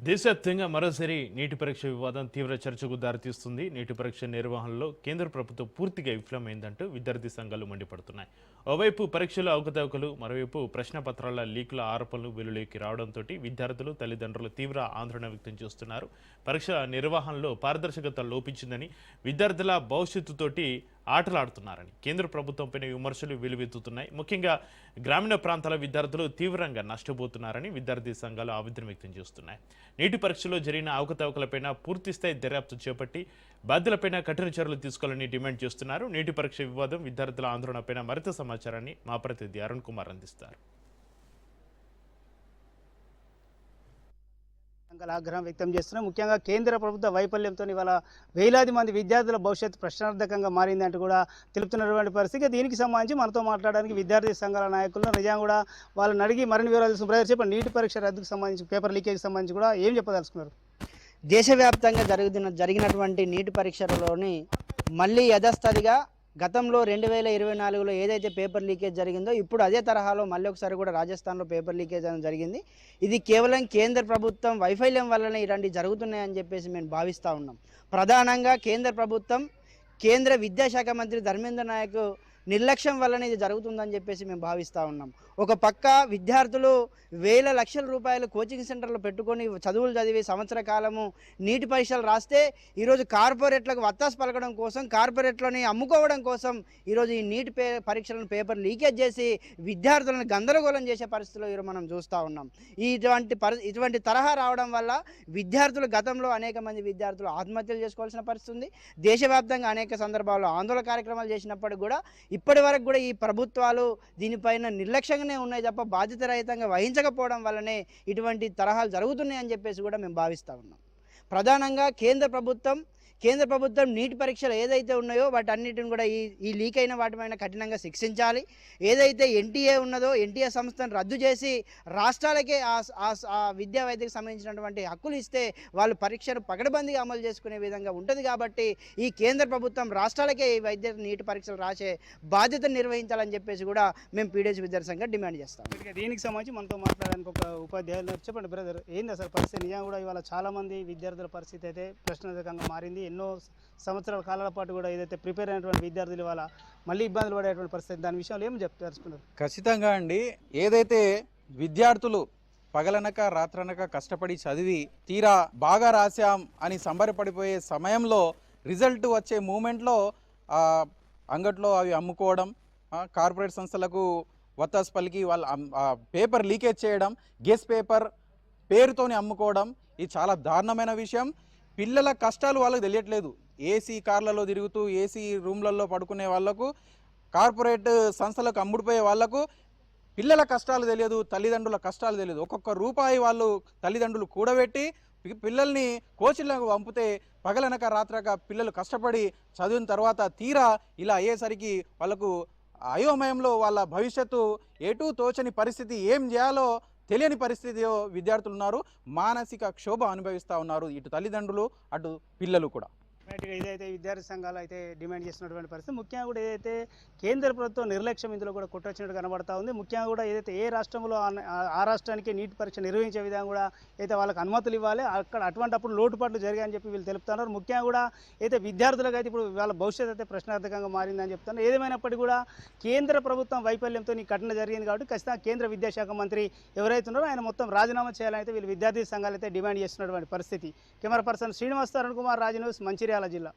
దేశవ్యాప్తంగా మరోసారి నీటి పరీక్ష వివాదం తీవ్ర చర్చకు దారితీస్తుంది. నీటి పరీక్ష నిర్వహణలో కేంద్ర ప్రభుత్వం పూర్తిగా విఫలమైందంటూ విద్యార్థి సంఘాలు మండిపడుతున్నాయి. ఓవైపు పరీక్షల అవకతవకలు, మరోవైపు ప్రశ్నపత్రాల లీకుల ఆరోపణలు వెలుగులోకి రావడంతో విద్యార్థులు, తల్లిదండ్రులు తీవ్ర ఆందోళన వ్యక్తం చేస్తున్నారు. పరీక్ష నిర్వహణలో పారదర్శకత లోపించిందని, విద్యార్థుల భవిష్యత్తుతోటి ఆటలాడుతున్నారని కేంద్ర ప్రభుత్వంపైన విమర్శలు వెలువెత్తుతున్నాయి. ముఖ్యంగా గ్రామీణ ప్రాంతాల విద్యార్థులు తీవ్రంగా నష్టపోతున్నారని విద్యార్థి సంఘాలు ఆవేదన వ్యక్తం చేస్తున్నాయి. నీటి పరీక్షలో జరిగిన అవకతవకలపైన పూర్తిస్థాయి దర్యాప్తు చేపట్టి బాధ్యులపైన కఠిన చర్యలు తీసుకోవాలని డిమాండ్ చేస్తున్నారు. నీటి పరీక్ష వివాదం, విద్యార్థుల ఆందోళనపైన మరింత సమాచారాన్ని మా ప్రతినిధి అరుణ్ కుమార్ అందిస్తారు. ఆగ్రహం వ్యక్తం చేస్తున్నాం. ముఖ్యంగా కేంద్ర ప్రభుత్వ వైఫల్యంతో ఇవాళ వేలాది మంది విద్యార్థుల భవిష్యత్తు ప్రశ్నార్థకంగా మారిందంటూ కూడా తెలుపుతున్నటువంటి పరిస్థితి. దీనికి సంబంధించి మనతో మాట్లాడడానికి విద్యార్థి సంఘాల నాయకులు నిజంగా కూడా వాళ్ళని అడిగి మరిన్ని వివరాలు తెలుసుకున్నారు. చెప్పండి, నీటి పరీక్ష రద్దుకు సంబంధించి, పేపర్ లీకేజ్ సంబంధించి కూడా ఏం చెప్పదలుచుకున్నారు? దేశవ్యాప్తంగా జరిగినటువంటి నీటి పరీక్షలలోని మళ్ళీ యథాస్థితిగా గతంలో 2024లో ఏదైతే పేపర్ లీకేజ్ జరిగిందో ఇప్పుడు అదే తరహాలో మళ్ళీ ఒకసారి కూడా రాజస్థాన్లో పేపర్ లీకేజ్ అనేది జరిగింది. ఇది కేవలం కేంద్ర ప్రభుత్వం వైఫల్యం వల్లనే ఇలాంటివి జరుగుతున్నాయని చెప్పేసి మేము భావిస్తూ ఉన్నాం. ప్రధానంగా కేంద్ర ప్రభుత్వం, కేంద్ర విద్యాశాఖ మంత్రి ధర్మేంద్ర నాయక్ నిర్లక్ష్యం వల్లనే ఇది జరుగుతుందని చెప్పేసి మేము భావిస్తూ ఉన్నాం. ఒక పక్క విద్యార్థులు వేల లక్షల రూపాయలు కోచింగ్ సెంటర్లు పెట్టుకొని చదువులు చదివి సంవత్సర కాలము నీటి పరీక్షలు రాస్తే ఈరోజు కార్పొరేట్లకు వత్తాసు పలకడం కోసం, కార్పొరేట్లని అమ్ముకోవడం కోసం ఈరోజు ఈ నీటి పరీక్షలను పేపర్ లీకేజ్ చేసి విద్యార్థులను గందరగోళం చేసే పరిస్థితుల్లో ఈరోజు మనం చూస్తూ ఉన్నాం. ఇటువంటి తరహా రావడం వల్ల విద్యార్థులు, గతంలో అనేక మంది విద్యార్థులు ఆత్మహత్యలు చేసుకోవాల్సిన పరిస్థితి ఉంది. దేశవ్యాప్తంగా అనేక సందర్భాల్లో ఆందోళన కార్యక్రమాలు చేసినప్పటికీ కూడా ఇప్పటి వరకు కూడా ఈ ప్రభుత్వాలు దీనిపైన నిర్లక్ష్యంగానే ఉన్నాయి తప్ప బాధ్యతారహితంగా వహించకపోవడం వల్లనే ఇటువంటి తరహాలు జరుగుతున్నాయని చెప్పేసి కూడా మేము భావిస్తూ ఉన్నాం. ప్రధానంగా కేంద్ర ప్రభుత్వం నీటి పరీక్షలు ఏదైతే ఉన్నాయో వాటన్నిటిని కూడా ఈ లీక్ అయిన వాటిపైన కఠినంగా శిక్షించాలి. ఏదైతే ఎన్టీఏ ఉన్నదో ఎన్టీఏ సంస్థను రద్దు చేసి రాష్ట్రాలకే ఆ విద్యా వైద్యకు సంబంధించినటువంటి హక్కులు ఇస్తే వాళ్ళు పరీక్షను పకడ్బందీగా అమలు చేసుకునే విధంగా ఉంటుంది. కాబట్టి ఈ కేంద్ర ప్రభుత్వం రాష్ట్రాలకే ఈ నీటి పరీక్షలు రాసే బాధ్యతను నిర్వహించాలని చెప్పేసి కూడా మేము పీడిఎస్ విద్యార్థి సంఘం డిమాండ్ చేస్తాం. దీనికి సంబంధించి మనతో మాట్లాడడానికి ఒక ఉపాధ్యాయులు చెప్పండి బ్రదర్, ఏంది అసలు పరిస్థితి? నిజంగా కూడా ఇవాళ చాలామంది విద్యార్థుల పరిస్థితి అయితే ప్రశ్నార్థకంగా మారింది. ఎన్నో సంవత్సరాల కాలాల పాటు కూడా ఏదైతే ప్రిపేర్ అయినటువంటి విద్యార్థులు వాళ్ళ మళ్ళీ ఇబ్బందులు పడేటువంటి పరిస్థితి, దాని విషయంలో ఏం తెలుసుకున్నారు? ఖచ్చితంగా అండి, ఏదైతే విద్యార్థులు పగలనక రాత్రనక కష్టపడి చదివి తీరా బాగా రాశాం అని సంబరపడిపోయే సమయంలో రిజల్ట్ వచ్చే మూమెంట్లో అంగట్లో అవి అమ్ముకోవడం, కార్పొరేట్ సంస్థలకు వత్తాసు పలికి వాళ్ళ పేపర్ లీకేజ్ చేయడం, గెస్ పేపర్ పేరుతోని అమ్ముకోవడం, ఇది చాలా దారుణమైన విషయం. పిల్లల కష్టాలు వాళ్ళకి తెలియట్లేదు. ఏసీ కార్లలో తిరుగుతూ ఏసీ రూమ్లలో పడుకునే వాళ్లకు, కార్పొరేట్ సంస్థలకు అమ్ముడుపోయే వాళ్లకు పిల్లల కష్టాలు తెలియదు, తల్లిదండ్రుల కష్టాలు తెలియదు. ఒక్కొక్క రూపాయి వాళ్ళు తల్లిదండ్రులు కూడబెట్టి పిల్లల్ని కోచింగ్లకు పంపితే పగలనక రాత్రక పిల్లలు కష్టపడి చదివిన తర్వాత తీరా ఇలా అయ్యేసరికి వాళ్ళకు అయోమయంలో వాళ్ళ భవిష్యత్తు ఎటూ తోచని పరిస్థితి, ఏం చేయాలో తెలియని పరిస్థితిలో విద్యార్థులు ఉన్నారు. మానసిక క్షోభ అనుభవిస్తూ ఉన్నారు, ఇటు తల్లిదండ్రులు అటు పిల్లలు కూడా. ఇదైతే విద్యార్థి సంఘాలు అయితే డిమాండ్ చేస్తున్నటువంటి పరిస్థితి. ముఖ్యంగా కూడా ఏదైతే కేంద్ర ప్రభుత్వం నిర్లక్ష్యం ఇందులో కూడా కొట్టొచ్చినట్టు కనబడతా ఉంది. ముఖ్యంగా కూడా ఏదైతే ఏ రాష్ట్రంలో ఆ రాష్ట్రానికి నీటి పరీక్ష నిర్వహించే విధంగా కూడా అయితే వాళ్ళకి అనుమతులు ఇవ్వాలి, అక్కడ అటువంటిప్పుడు లోటుపాట్లు జరిగాయని చెప్పి వీళ్ళు తెలుపుతున్నారు. ముఖ్యంగా కూడా అయితే విద్యార్థులకు అయితే ఇప్పుడు వాళ్ళ భవిష్యత్తు అయితే ప్రశ్నార్థకంగా మారిందని చెప్తున్నారు. ఏదేమైనప్పటికీ కూడా కేంద్ర ప్రభుత్వం వైఫల్యంతో ఈ ఘటన జరిగింది కాబట్టి ఖచ్చితంగా కేంద్ర విద్యాశాఖ మంత్రి ఎవరైతే ఉన్నారో ఆయన మొత్తం రాజీనామా చేయాలని అయితే వీళ్ళు విద్యార్థి సంఘాలు అయితే డిమాండ్ చేస్తున్నటువంటి పరిస్థితి. Camera person Srinivas, Arun Kumar, Raj news, Mancherial జిల్లా.